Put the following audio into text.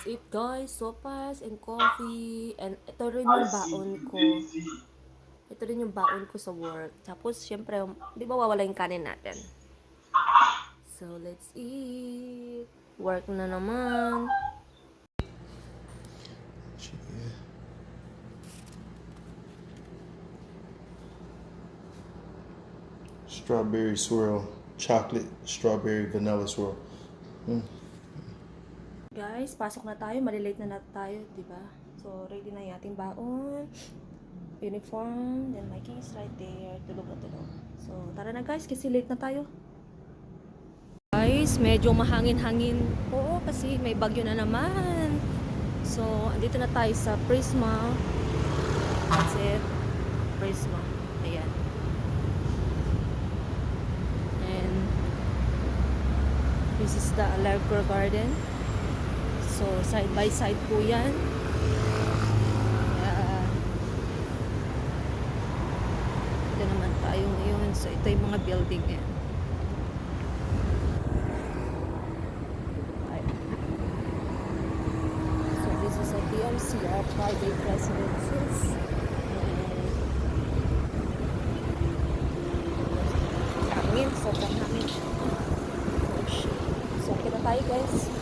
eat guys, sopas and coffee. And ito rin yung baon ko. Ito rin yung baon ko sa work. Tapos, syempre, di ba wawala yung kanin natin? So, let's eat. Work na naman. Strawberry swirl, chocolate, strawberry, vanilla swirl. Guys, pasok na tayo. Malilate na tayo, di ba? So, ready na yung ating baon. Uniform. Then, my keys right there. Tulog na tulog. So, tara na guys, kasi late na tayo. Guys, medyo mahangin-hangin po kasi may bagyo na naman. So, andito na tayo sa Prisma. That's it. Prisma. Ayan. And this is the Alarcor Garden. So, side by side po yan. Ito naman tayo ngayon. So, ito yung mga building yan. So, this is a DMCR private residences. Hangin. Sobrang hangin. Oh, shit. So, kita tayo guys.